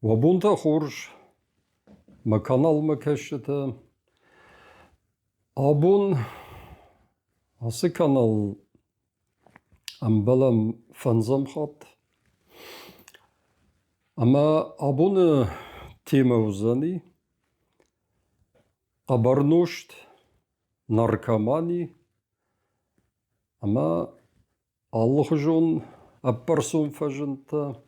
Вабунта хорж, маканал макашета. Абун, асы канал амбалам фанзам хат. Ама абуны тема узани, қабарношт, наркомани, ама Аллах жон аппарсон фажынта,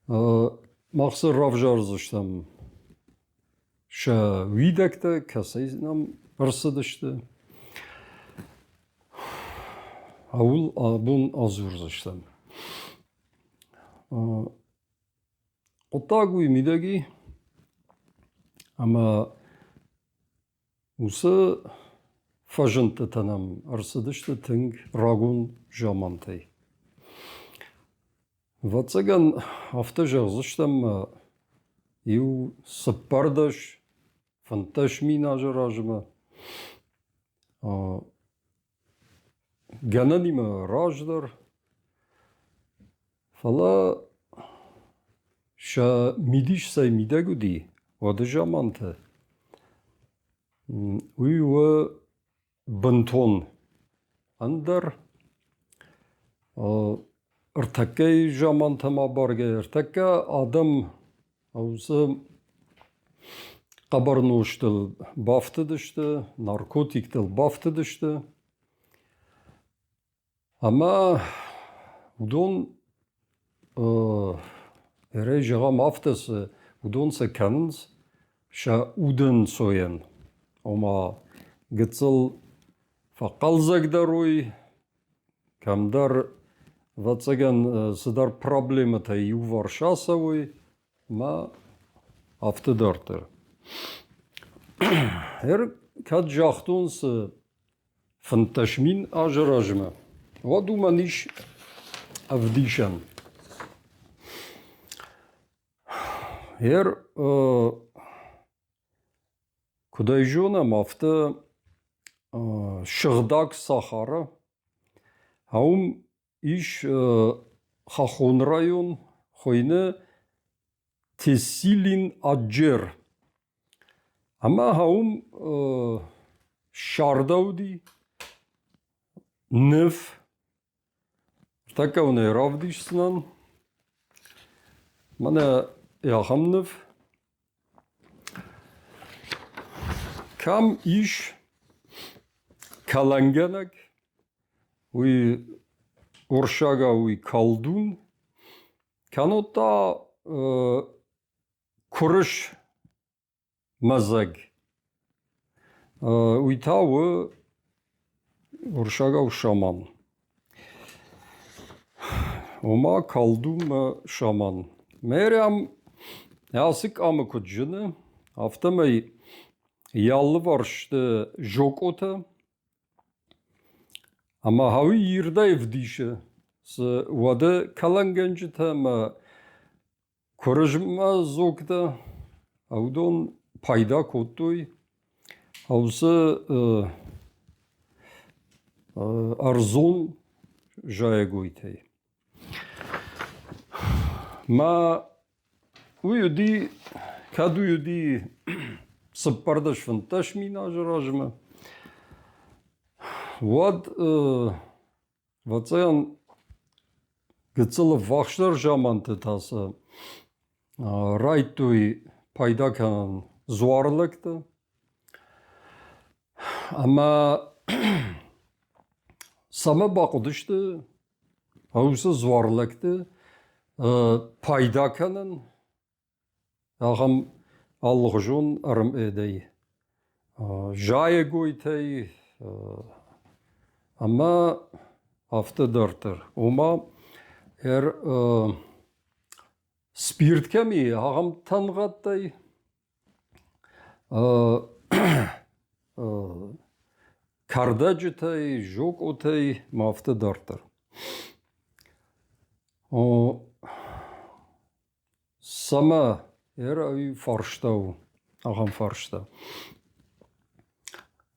мақсы равжарзыштам. Ша видакта касайзнам ырсыдышты. Аул абун азурзыштам. Отагуй мидаги, ама усы фажынты танам ырсыдышты тінг рагун жамантай. Вацаган авто жазыштам ю сыппардаш фанташ мина жаражма. Гананима раждар. Фала ша мидиш сай мидагуди вады жаманты. Уйва бантон андар ыртаккай жамантама барга ыртакка адам аусы қабарнуштыл бафтыдышты, наркотиктыл бафтыдышты. Ама удон эрей жағам автысы удонса канынс ша удын соян. Ома гыцыл фақалзагдаруй камдар вацаган сыдар проблемата ю варшасавой ма автодартыр. Эр кад жахтунс фанташмин ажыражма. Вадуманиш авдишан. Эр кудайжонам авто шыгдак сахара. Аум иш хахон район хойны тесилин аджер. Ама хаум шардауди неф. Така уне равдишснан. Мана яхам неф. Кам иш каланганак. Уй оршага уй калдун. Канота курыш мазаг. Уй тавы оршага шаман. Ома калдун шаман. Мерям ясык амы куджыны. Автомай ялlı varştı жокота. Ama havi yirda evdişe. Vada kalangancı tam korajma zokta. Avdon payda kotoy. Havsa arzon jaya goytay. Ma uyudi kaduyudi sıppardаш фанташ мина жаражма. Вад вацаян гыцылы вахштар жаманты тасы райтуй пайда канан зуарлыкты. Ама сама бақудышты аусы зуарлыкты пайда канан ағам Аллах жон арым эдей. Жая гойтай. Ама автодартыр. Ома спирт кәми ағам танғаттай. Карда жытай, жок отай ма автодартыр. Сама ай фарштау, ағам фарштау.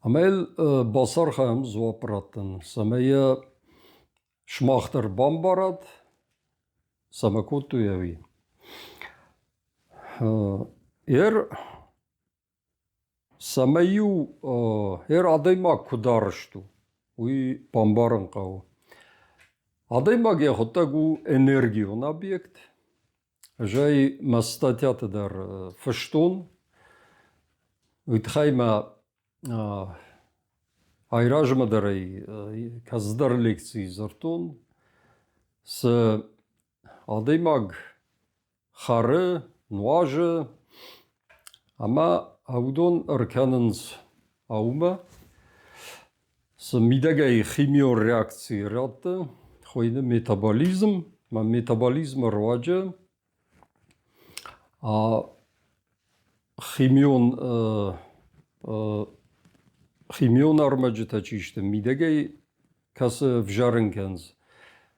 Амел басар хаям зуапраттын. Самая шмахтар бамбарат, самакот туяви. Ер самаю ер адайма кударышту. Уй бамбарын қау. Адайма гехотагу энергион объект. Жай мастатята дар фаштон. Уйтхайма айражма дарай каздар лекции зартон. С адаймаг хары, нуажы, ама аудон арканынс аума. С мидагай химио реакции ратты. Хойны метаболизм, ма метаболизм руаджа. А химион армаджита чишты мидагай касы вжарынкенз.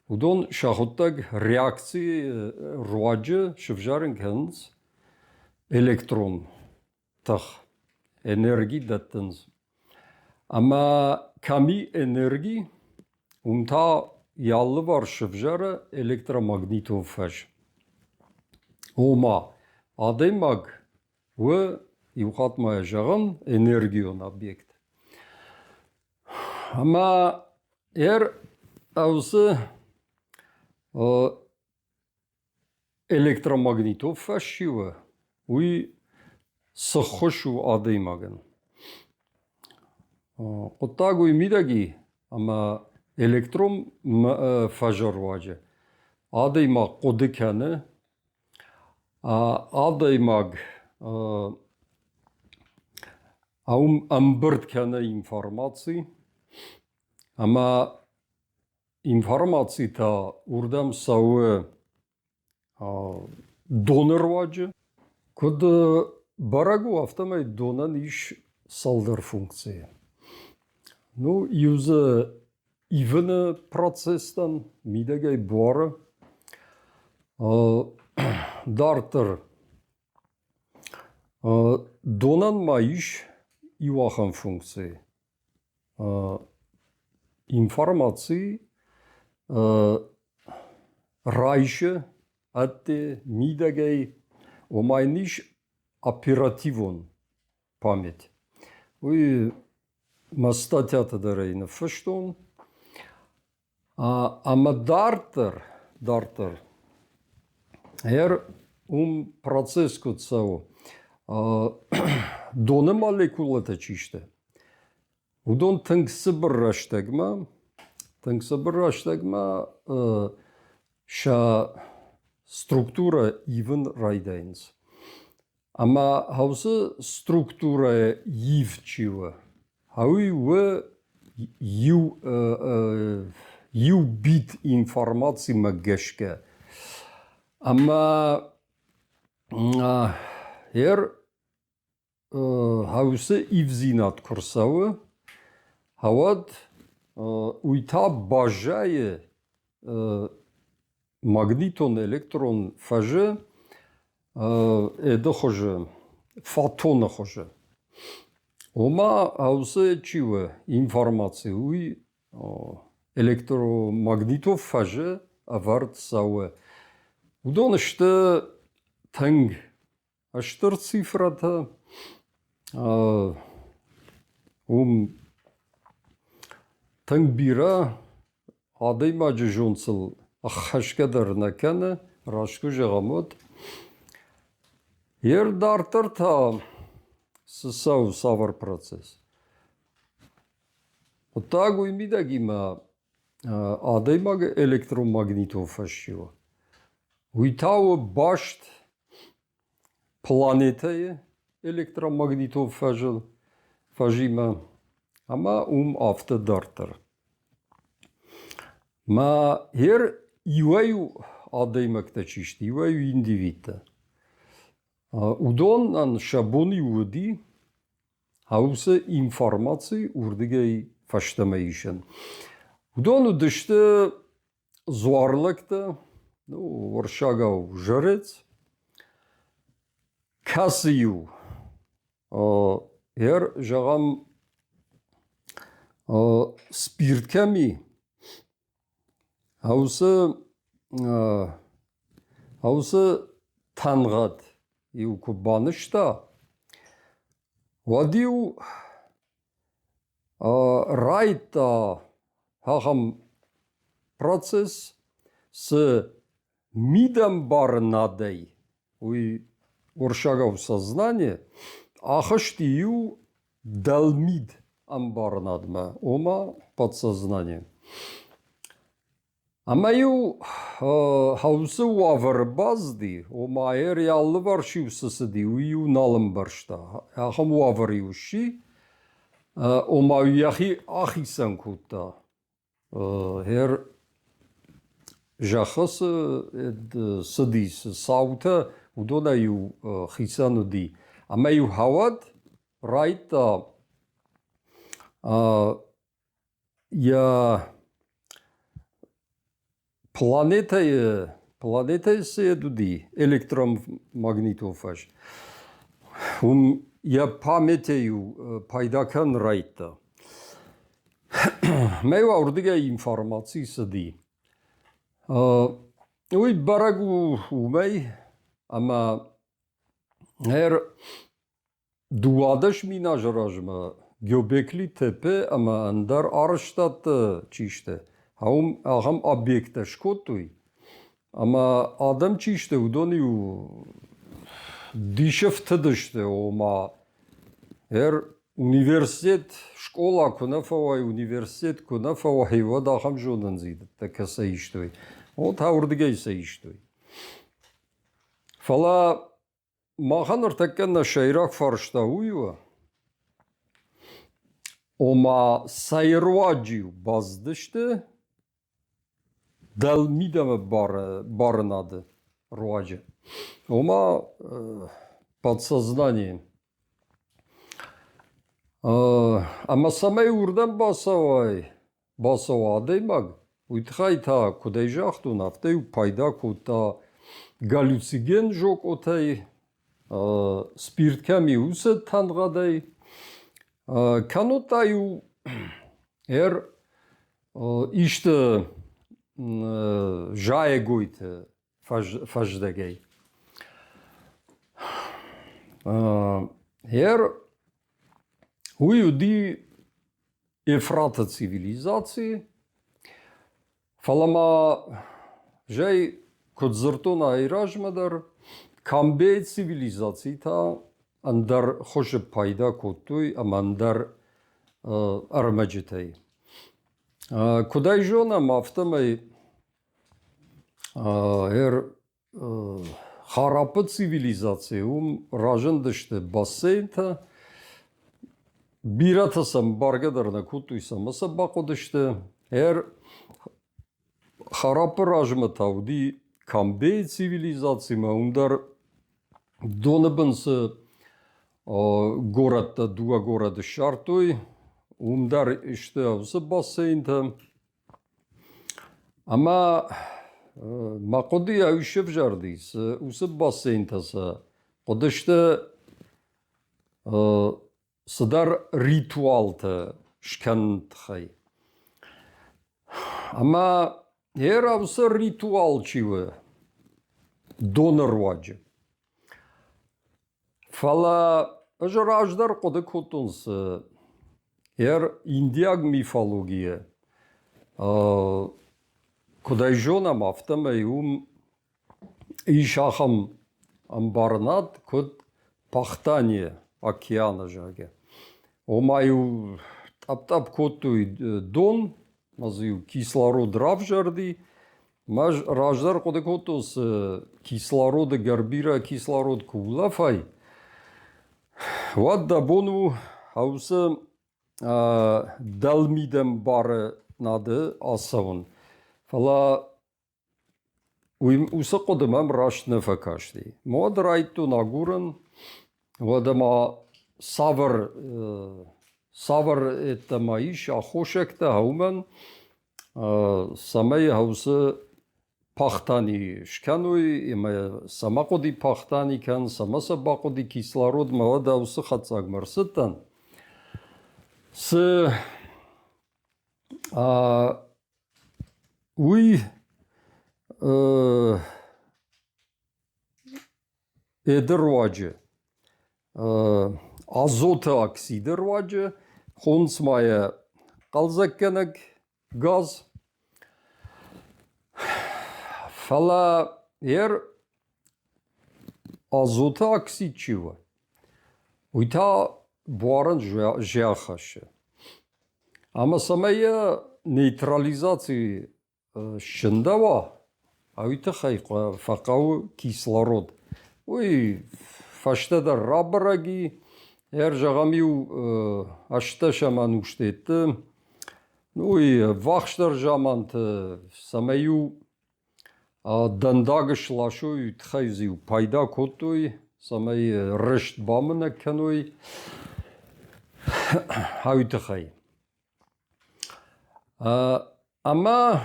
Удон шахоттаг реакции руаджа швжарынкенз электрон тах энергии даттенз. Ама ками энергии умта ялlı var şıvjara elektromagnitofaj. Oma ademag ve yuhatmaya jağın energiyon obyekt. Ama eğer avsı elektromagnitofaj şive uy sıxhoşu ademagın. Ottagu imidagi ama elektron fajarvaje. Adaymak kodikane, adaymak ambırtkane informasi, ama informasi ta urdam sağı donırvaje. Kod baragu avtamay donan iş saldır funkcije. Ну, юза ивна процестан мидагай бора дартер донан маиш ивахан функции информации райше атте мидагай омайниш оперативон память. Уй мастатята дарайна фаштон. Ама дартер, ер процесс кутсао доны молекулата чиште. Удон тыңсыбыр раштагма ша структура ивен райдайнс. Ама хаусы структура ивчива. Хауи вэ ю бит информации магешке. Ама ер хаусы ивзинат курсавы. Хавад уйта бажае магнитон электрон фаже эда хоже фотона хоже. Ома хаусы чива информации уй электромагнитов фаже авард сауэ. Удон işte тэнг аштыр цифрата тэнг бира адаймаджы жонсыл ахашкадар накана рашку жагамот. Ер дартыр та сысау савар процесс. Отагу имидагима адаймаг электромагнитов ашива. Уйтау башт планетае электромагнитов фажима. Ама автодартер. Ма ер иваю адаймаг тачишт, иваю индивита. Удон ан шабони уди хаусы информации урдигай фаштамаишен. Удон удышты зуарлыкта, ну, варшагау жарец, касию, ер жагам спиртками, хаусы тангат, iu ku banishta. Wadiu raita haham proces с мидом барнадей, уй уршагав сознание, ахаштию далмид амбарнадма, ома подсознание. Амаю хаусы уаварбазди, ома реаллы варшиусысыди, уйу налымбаршта, ахам уавариуши, ома уяхи ахисан кута, хер жахас садис, саута удонаю хисануди. Амаю хавад, райта, я планета се дуди, электромагнитофаш. Я памятею пайдакан райта. Мева урдига информации сади. Уй барагу умей, ама her дуадаш минажражма Göbekli Tepe ama andar arştattı çişte. Ağam объекта шкотуй. Ama adam çişte udoniu dişefte dışte oma her üniversitet şkola kunafava üniversitet kunafava heyva da ham jodan zid da kasa iştoy. O tavırdıga ise iştoy. Fala mahanır tekkenna şeyrak farşta uyu. Oma sayırvaciu bazdıştı. Dalmidame барнаdı руаджи. Ома подсознанием. Ама самай урдан басавадей маг. Уйтхай та кудей жахту нафтей пайда кута галлюциген жок отай спиртками усет тангадей. Канотаю işte jaegoyte fajdagay. Her uyudi Efrata цивилизации, фалама жай кодзартона айражмадар камбе цивилизации та андар хоше пайда коттуй амандар армаджитай. Кудай жона мафтамай харапы цивилизация ражындышты бассейнта биратасам баргадарна кутуйсам аса бақодышты харапы ражмы тауди камбе цивилизации ма ундар доныбынсы горадта дуа горады шартуй умдар işte avsı бассейнта ama maqodi avşev jardis usı бассейнтаса qodışta sıdar ritualta şkantxay ama her avsı ritual çivi donarvacı fala ajrajdar qodı kotunsı her Indiag мифология. Кудай жона мафтамай ишахам амбарнат код пахтание океана жаге. Омаю тап котуй дон, мазию кислород равжарди, маж раждар коде котус кислорода гарбира кислород кулафай. Вадда бону аусы dalmidem barnadı asavun. Fala usa kodumam raşne fakaşti. Mod raytu nagurun vadama savr etama iş ahoşekte hauman samay hausı pahtani şkanuy ima samakodi pahtani kan samasa bakodi kislorod mavada usa khatsagmarsıtan уй edrwacı, azot oksidi rwacı, honsmaya kalzakkenek gaz. Fala yer azot oksid çiva. Uyta buarın jeahaşı. Ama samaya нейтрализации şındava. Uyta hayqa faqav kislorod. Uy faşta da rabragi her jagamiu aşta şaman uştetti. Uy vaxştar jamant samayu dandagışlaşoy txayziu payda kotoy samay rışt bamına kanoy uyta hay. Ama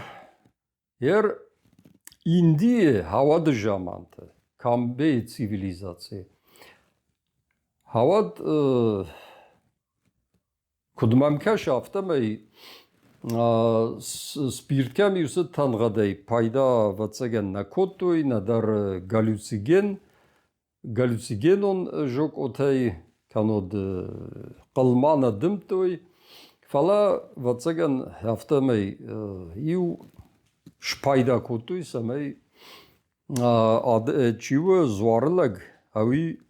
yer Indiye havada jamantı. Kambe sivilizasyonu. Havad kudmamkaş haftamay spirtkam yusu tangaday payda vatsagen nakotoy nadar galüsigenon jok otay kanod qalmana dımtoy fala vatsagen haftamay iu şpayda kotoy samay çiva zwarlag avi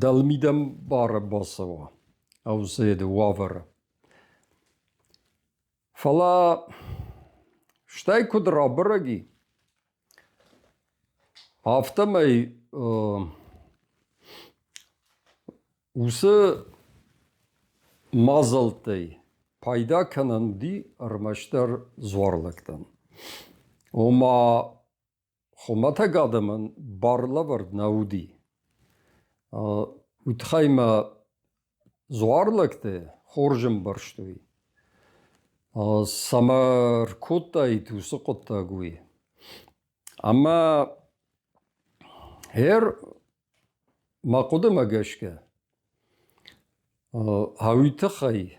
dalmidam bara basava avsaydı wavara fala ştay kudra bragi haftamay usa mazaltay payda kanan di armaştar zwarlaktan oma xomata gadamın barla var naudi utxayma zwarlakte xorjım barştoy samar kotay tusu kottaguy ama her maquda magaşke havitxay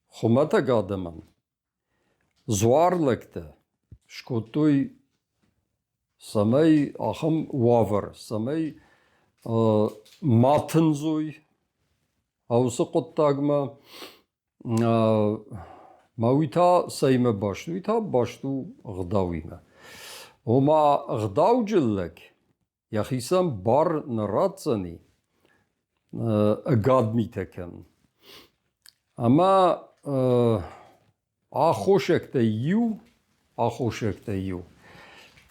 xomata gadamın zwarlakte şkotoy samay aham wavar samay matınzoy avsu kottagma mawita sayma baştu ita baştu gdawina oma gdawcıllak yahisam bar naratsani agadmiteken ama ahoşekte yu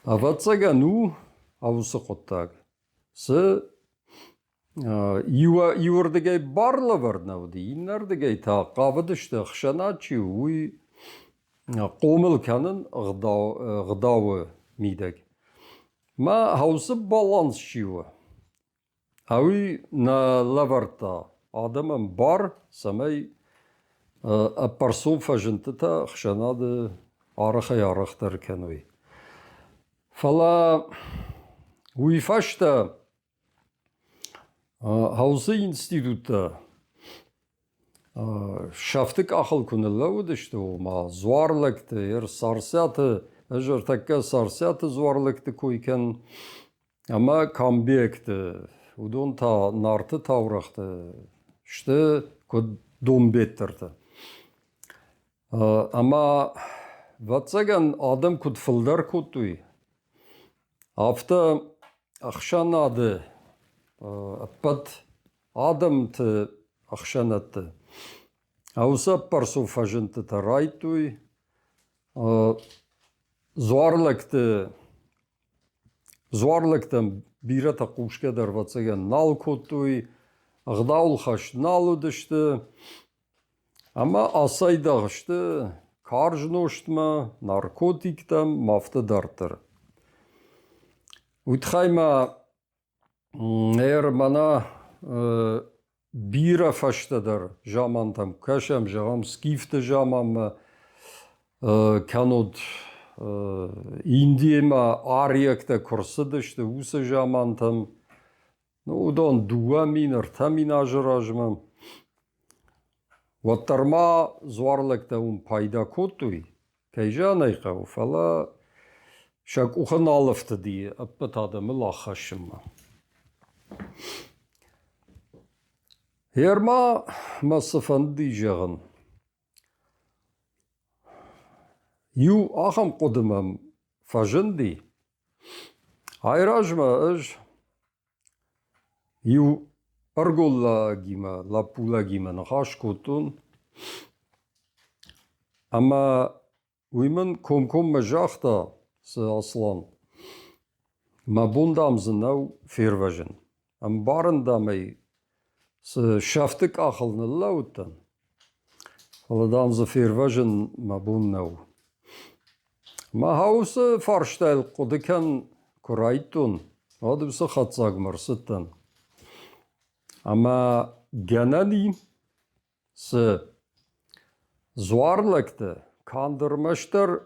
Vatsaga avsu kottag se iwardagay barla var navdi innardagay ta qavadışta xşanaçi uy qomilkanın gdaw midag ma havsı balans çiwa awi na lavarta adamın bar samay aparsov fajıntata xşanadı araxay araxtar kanoy fala uyfaşta havsı institutta şaftık akıl kunulavudu işte o ma zwarlıktı yer sarsatı ajırtakka sarsatı zwarlıktı koyken ama kambiyekti udon ta nartı tavraktı işte kod dombettirdi ama vatsagan adam kod fıldar kotuy hafta akşanadı pat adam tı akşanattı avsa parsu fajıntı ta raytuy zwarlıktan bira ta kuşkedar vatsagan nal kotuy gdavul haş nalu dıştı ama asayda işte karjnoştma narkotiktam mafta dartır Utxayma eğer bana bira faştadır jamantam kaşam jagam skifte jamam kanod indiyema ariyakta kursıdıştı usa jamantam udon duamin artamin ajrajmam Vattarma zwarlıkta payda kotuy kayjanayqa fala Şak uxan alıftı diye, appat adamı laxaşıma. Herma masafandi jagan. Ю ахам қодымам фажынди. Айражма ыж ю арголла гима, лапула гима нахаш котун. Ама уйман ком мажахта с аслан. Мабундамзын нау ферважын. Ам барындамай с шафтык ахылны лаутан. Аладамзы ферважын мабун нау. Ма хаусы фарштайл қодыкен kuraytun. Adımsı xatsagmırsıttın. Ama geneli sı zuarlıktı. Kandırmıştır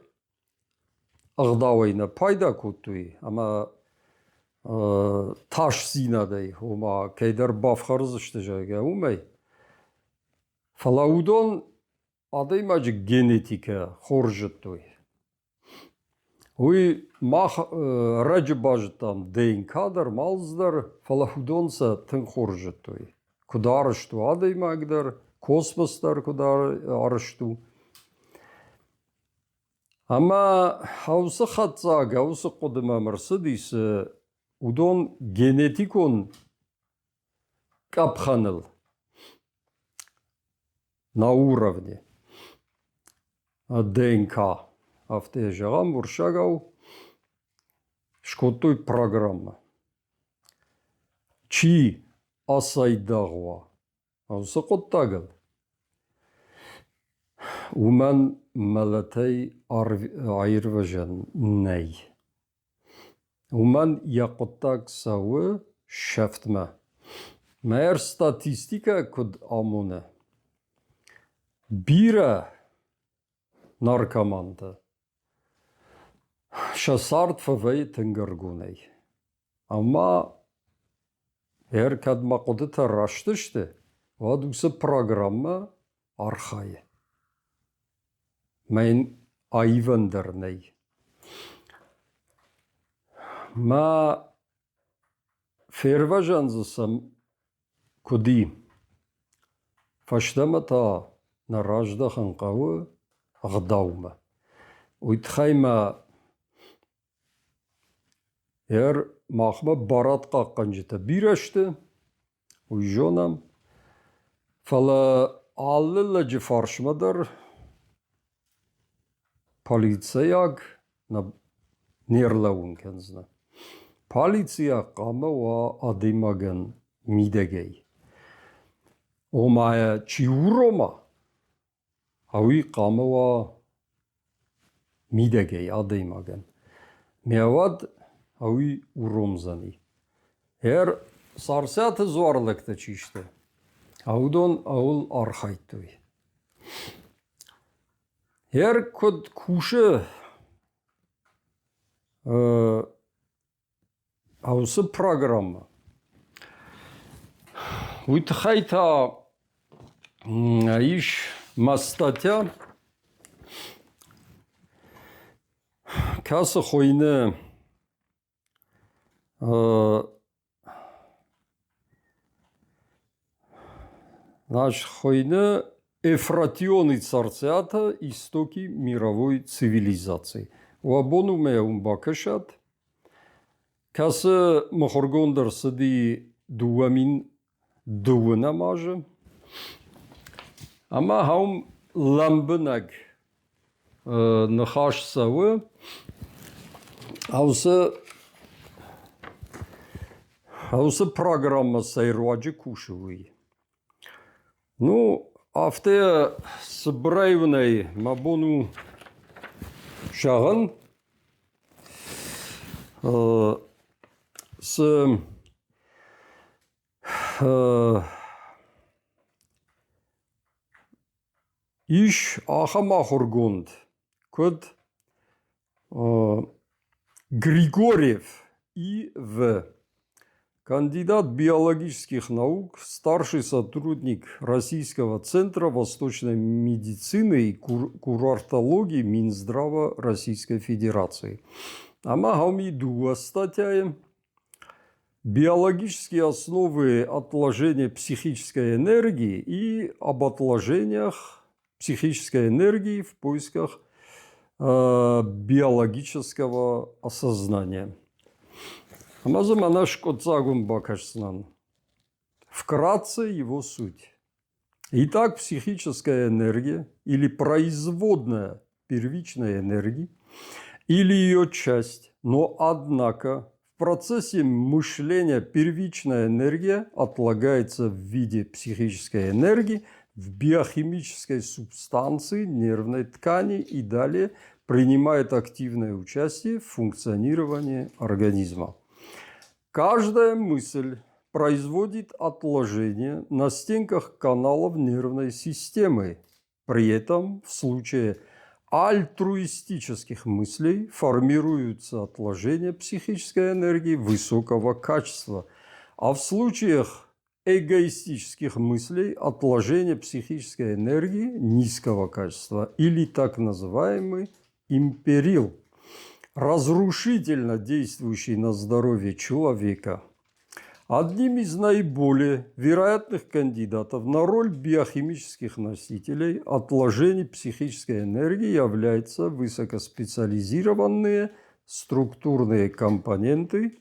ıgdavayına payda kutuy. Ama taş zinaday. Oma keyder bafxarız işte umay. Falaudon adayımacı genetike xorjıttuy. Уй мах раджи бажтам ДНК-дар, малздар, фалахудонса тын хоржытой. Кударышту адай магдар, космостар кудар арышту. Ама хаусы хатзаг, хаусы қодымамырсы дейсі, удон генетикон капханыл на уровне ДНК. Автожагам вуршагау шкотуй программа. Чи асайдагва. Аусы коттагыл. Уман малатай айрважан ней. Уман якоттаг сауы шафтма. Мэр статистика куд амуна. Бира наркоманда. Шасарт фавай тынгыргунай. Ама кадма қодыта раштышты, вадусы программа архайы. Мен айвандырнай. Ма ферважанзысам куди. Фаштамата наражда ханқавы ағдаума. Уйтхайма махма барат қаққан жета бирашты, уйжонам, фала аллыла жи фаршмадар, полицияг нерлаун кензна. Полиция қама ва адимаген мидегей. Омая чи урома, ауи қама ва мидегей адимаген. Мевад ауи уромзани. Сарсяты зорлыкты чишті. Аудон аул архайтуй. Код кушы аусы программа. Уйтхайта иш мастатя касы хойны наш хойны эфратионы царцята истоки мировой цивилизации. Уабону меум бакашат. Касы махоргондер сади дуамин дуына мажы. Ама хаум ламбынаг нахаш савы. Аусы программа сайруаджи кушевый. Ну, авте сбрайвной мабону шаган с иш ахамахургунд код Григорьев И.В. Кандидат биологических наук, старший сотрудник Российского центра восточной медицины и курортологии Минздрава Российской Федерации. Ама хауми дуа статья биологические основы отложения психической энергии и об отложениях психической энергии в поисках биологического осознания. Амазым анаш коцагум бакашснан. Вкратце его суть. Итак, психическая энергия или производная первичной энергии или ее часть, но однако в процессе мышления первичная энергия отлагается в виде психической энергии в биохимической субстанции нервной ткани и далее принимает активное участие в функционировании организма. Каждая мысль производит отложение на стенках каналов нервной системы. При этом в случае альтруистических мыслей формируются отложения психической энергии высокого качества, а в случаях эгоистических мыслей отложения психической энергии низкого качества или так называемый империл, разрушительно действующий на здоровье человека. Одним из наиболее вероятных кандидатов на роль биохимических носителей отложений психической энергии являются высокоспециализированные структурные компоненты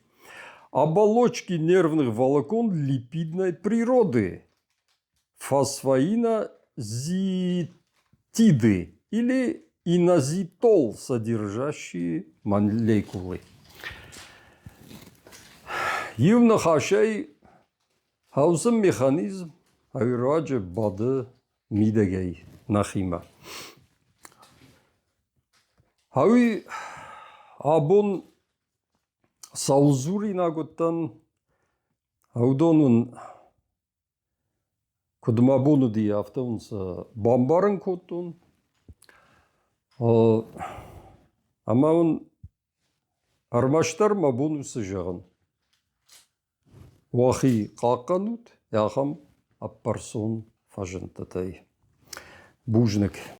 оболочки нервных волокон липидной природы, фосфоинозитиды или инозитол, содержащие молекулы. Юнахашей хаузым механизм айраджи бады мидегей нахима. Хауи абон саузури наготтан аудонун кудмабону диафтаунса бамбарын коттун амаун армаштар мабонусы жағын. Уахи қаққанут, яхам аппарсон фажынтатай. Бужник.